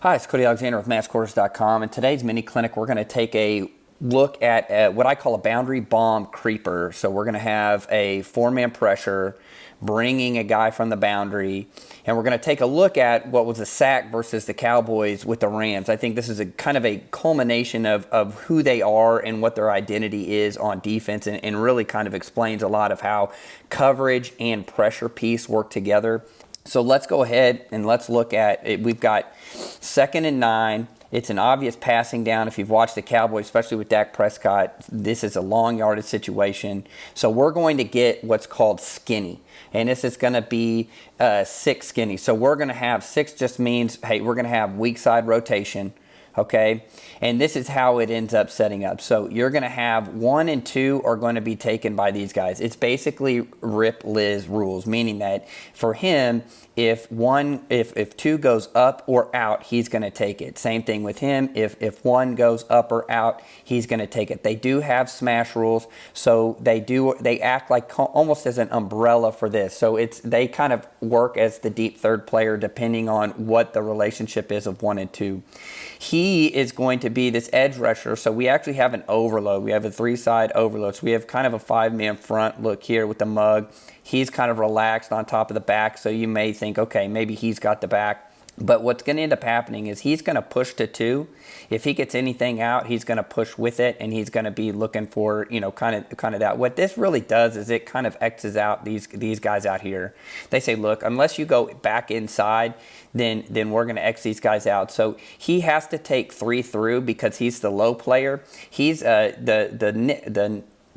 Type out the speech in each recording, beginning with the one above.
Hi, it's Cody Alexander with MatchQuarters.com. In today's mini clinic, we're going to take a look at what I call a boundary bomb creeper. So we're going to have a four-man pressure bringing a guy from the boundary, and we're going to take a look at what was a sack versus the Cowboys with the Rams. I think this is a kind of a culmination of who they are and what their identity is on defense, and really kind of explains a lot of how coverage and pressure piece work together. So let's go ahead and let's look at it. We've got 2nd and 9. It's an obvious passing down. If you've watched the Cowboys, especially with Dak Prescott, this is a long yardage situation. So we're going to get what's called skinny. And this is going to be 6 skinny. So we're going to have 6 just means, hey, we're going to have weak side rotation. Okay, and this is how it ends up setting up. So you're going to have 1 and 2 are going to be taken by these guys. It's basically Rip Liz rules, meaning that for him, if 2 goes up or out, he's going to take it. Same thing with him. If 1 goes up or out, he's going to take it. They do have smash rules, so they act like almost as an umbrella for this. So they kind of work as the deep third player depending on what the relationship is of 1 and 2. He is going to be this edge rusher. So we actually have an overload. We have a 3-side overload. So we have kind of a 5-man front look here with the mug. He's kind of relaxed on top of the back. So you may think, okay, maybe he's got the back. But what's going to end up happening is he's going to push to 2. If he gets anything out, he's going to push with it, and he's going to be looking for, kind of that. What this really does is it kind of X's out these guys out here. They say, look, unless you go back inside, then we're going to X these guys out. So he has to take 3 through because he's the low player. He's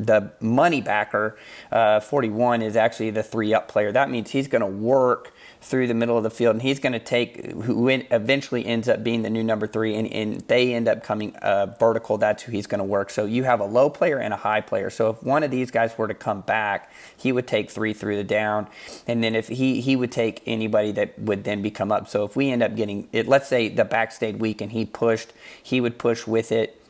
the money backer, 41, is actually the 3-up player. That means he's going to work through the middle of the field, and he's going to take who eventually ends up being the new number 3, and they end up coming vertical. That's who he's going to work. So you have a low player and a high player. So if one of these guys were to come back, he would take 3 through the down, and then if he would take anybody that would then become up. So if we end up getting it, let's say the back stayed weak and he would push with it.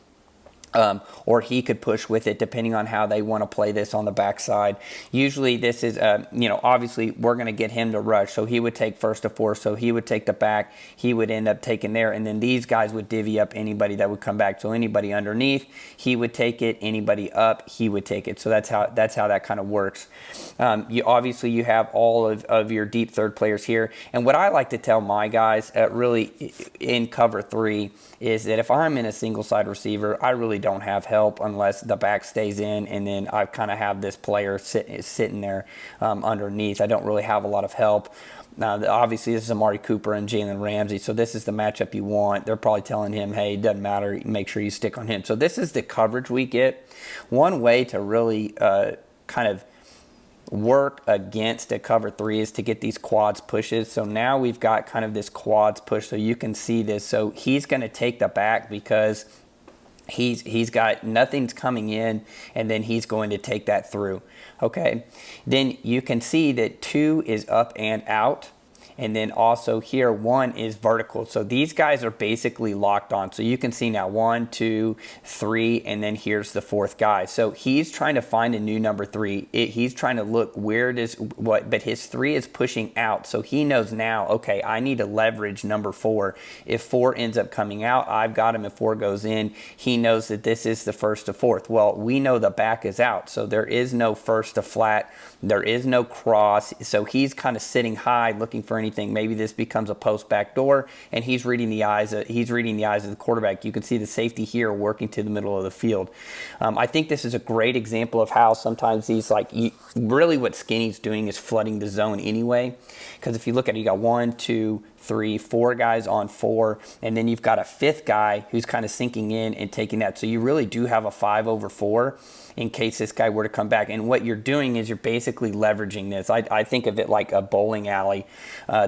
Or he could push with it depending on how they want to play this on the backside. Usually this is, obviously we're going to get him to rush. So he would take 1st to 4. So he would take the back. He would end up taking there. And then these guys would divvy up anybody that would come back. So anybody underneath, he would take it. Anybody up, he would take it. So that's how that kind of works. You have all of your deep third players here. And what I like to tell my guys really in cover 3 is that if I'm in a single side receiver, I really don't have help unless the back stays in, and then I kind of have this player sitting there underneath. I don't really have a lot of help. Obviously, this is Amari Cooper and Jalen Ramsey, so this is the matchup you want. They're probably telling him, hey, it doesn't matter, make sure you stick on him. So this is the coverage we get. One way to really kind of work against a cover 3 is to get these quads pushes. So now we've got kind of this quads push, so you can see this. So he's going to take the back because he's got nothing's coming in, and then he's going to take that through. Okay, then you can see that 2 is up and out. And then also here, 1 is vertical. So these guys are basically locked on. So you can see now 1, 2, 3, and then here's the 4th guy. So he's trying to find a new number 3. He's trying to look where does what, but his 3 is pushing out. So he knows now, okay, I need to leverage number 4. If 4 ends up coming out, I've got him. If 4 goes in, he knows that this is the 1st to 4th. Well, we know the back is out. So there is no 1st to flat. There is no cross. So he's kind of sitting high looking for anything. Maybe this becomes a post back door, and he's reading the eyes of the quarterback. You can see the safety here working to the middle of the field. I think this is a great example of how sometimes really what skinny's doing is flooding the zone anyway. Because if you look at it, you got 1, 2, 3, 4 guys on 4, and then you've got a 5th guy who's kind of sinking in and taking that. So you really do have a 5 over 4 in case this guy were to come back. And what you're doing is you're basically leveraging this. I think of it like a bowling alley.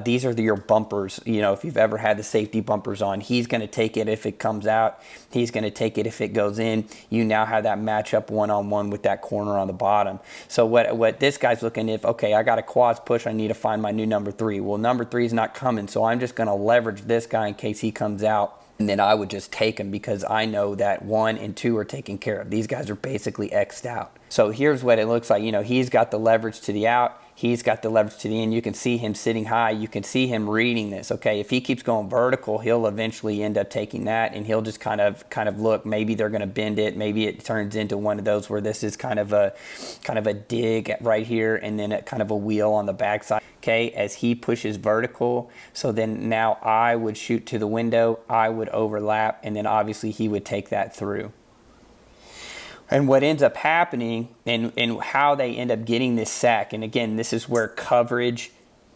These are your bumpers. If you've ever had the safety bumpers on, he's going to take it if it comes out. He's going to take it if it goes in. You now have that matchup one-on-one with that corner on the bottom. So what this guy's looking at, okay, I got a quads push. I need to find my new number 3. Well, number 3 is not coming, so I'm just going to leverage this guy in case he comes out. And then I would just take him because I know that 1 and 2 are taken care of. These guys are basically X'd out. So here's what it looks like. He's got the leverage to the out. he's got the leverage to the end. You can see him sitting high. You can see him reading this. Okay, if he keeps going vertical, he'll eventually end up taking that, and he'll just kind of look. Maybe they're going to bend it. Maybe it turns into one of those where this is kind of a dig right here, and then kind of a wheel on the backside. Okay, as he pushes vertical, so then now I would shoot to the window, I would overlap, and then obviously he would take that through. And what ends up happening, and how they end up getting this sack, and again, this is where coverage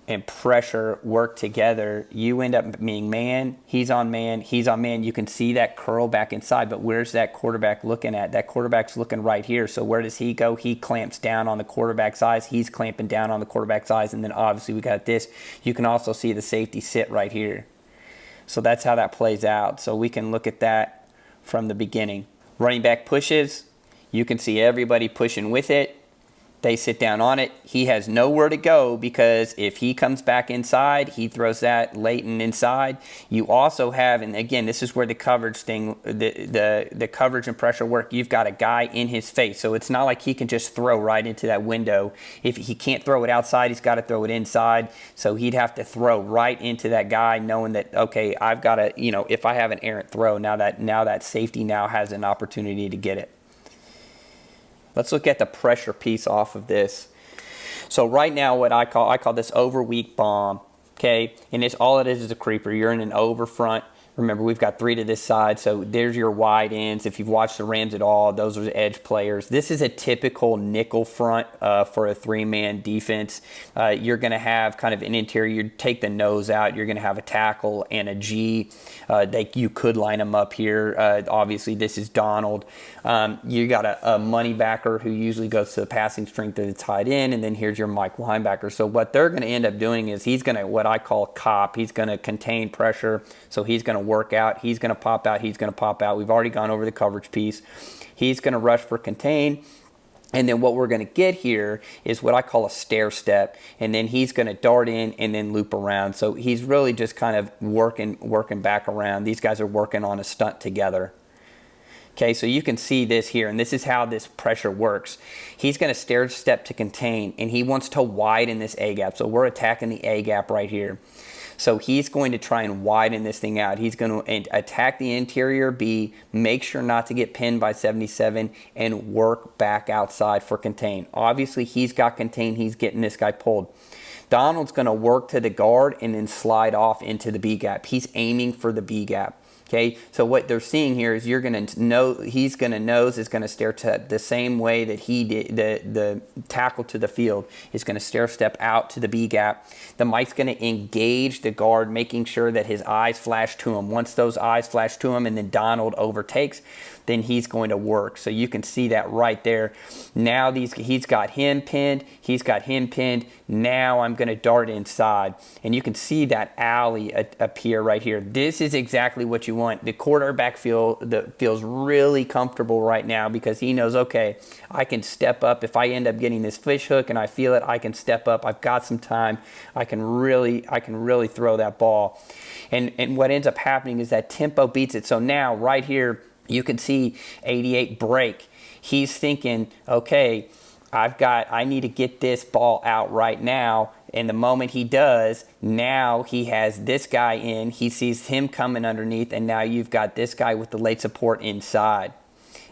and pressure work together. You end up being man, he's on man, he's on man. You can see that curl back inside, but where's that quarterback looking at? That quarterback's looking right here. So where does he go? He clamps down on the quarterback's eyes. He's clamping down on the quarterback's eyes, and then obviously we got this. You can also see the safety sit right here. So that's how that plays out. So we can look at that from the beginning. Running back pushes. You can see everybody pushing with it. They sit down on it. He has nowhere to go, because if he comes back inside, he throws that latent inside. You also have, and again, this is where the coverage thing, the coverage and pressure work. You've got a guy in his face, so it's not like he can just throw right into that window. If he can't throw it outside, he's got to throw it inside. So he'd have to throw right into that guy, knowing that, okay, I've got to, if I have an errant throw, now that safety now has an opportunity to get it. Let's look at the pressure piece off of this. So right now, what I call this over weak bomb, okay? And it's all it is a creeper. You're in an over front. Remember, we've got 3 to this side, so there's your wide ends. If you've watched the Rams at all, those are the edge players. This is a typical nickel front for a 3-man defense. You're going to have kind of an interior. You take the nose out. You're going to have a tackle and a G. You could line them up here. Obviously, this is Donald. You got a money backer who usually goes to the passing strength of the tight end, and then here's your Mike linebacker. So what they're going to end up doing is he's going to, what I call cop. He's going to contain pressure, so he's going to work out. He's going to pop out. He's going to pop out. We've already gone over the coverage piece. He's going to rush for contain. And then what we're going to get here is what I call a stair step. And then he's going to dart in and then loop around. So he's really just kind of working back around. These guys are working on a stunt together. Okay, so you can see this here, and this is how this pressure works. He's going to stair step to contain, and he wants to widen this A gap. So we're attacking the A gap right here. So he's going to try and widen this thing out. He's going to attack the interior B, make sure not to get pinned by 77, and work back outside for contain. Obviously, he's got contain. He's getting this guy pulled. Donald's going to work to the guard and then slide off into the B gap. He's aiming for the B gap. Okay, so what they're seeing here is you're going to know, he's going to nose is going to stair step the same way that he did, the tackle to the field is going to stair step out to the B gap. The Mike's going to engage the guard, making sure that his eyes flash to him. Once those eyes flash to him and then Donald overtakes, then he's going to work. So you can see that right there. Now he's got him pinned. He's got him pinned. Now I'm going to dart inside. And you can see that alley appear right here. This is exactly what you want. The quarterback feels really comfortable right now because he knows, okay, I can step up. If I end up getting this fish hook and I feel it, I can step up. I've got some time. I can really throw that ball. And what ends up happening is that tempo beats it. So now right here, you can see 88 break. He's thinking, okay, I need to get this ball out right now. And the moment he does, now he has this guy in. He sees him coming underneath, and now you've got this guy with the late support inside.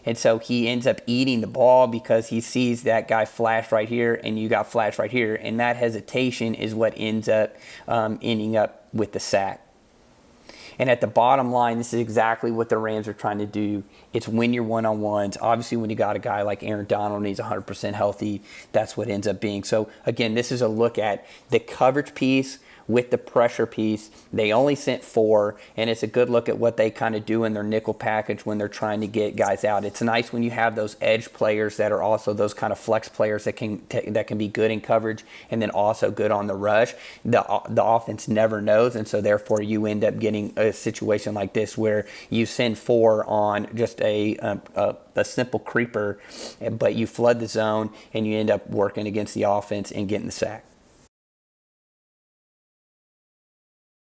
And so he ends up eating the ball because he sees that guy flash right here, and you got flash right here. And that hesitation is what ends up ending up with the sack. And at the bottom line, this is exactly what the Rams are trying to do. It's win your one-on-ones. Obviously, when you got a guy like Aaron Donald and he's 100% healthy, that's what ends up being. So, again, this is a look at the coverage piece with the pressure piece. They only sent 4, and it's a good look at what they kind of do in their nickel package when they're trying to get guys out. It's nice when you have those edge players that are also those kind of flex players that can be good in coverage and then also good on the rush. The offense never knows, and so therefore you end up getting a situation like this where you send 4 on just a simple creeper, but you flood the zone and you end up working against the offense and getting the sack.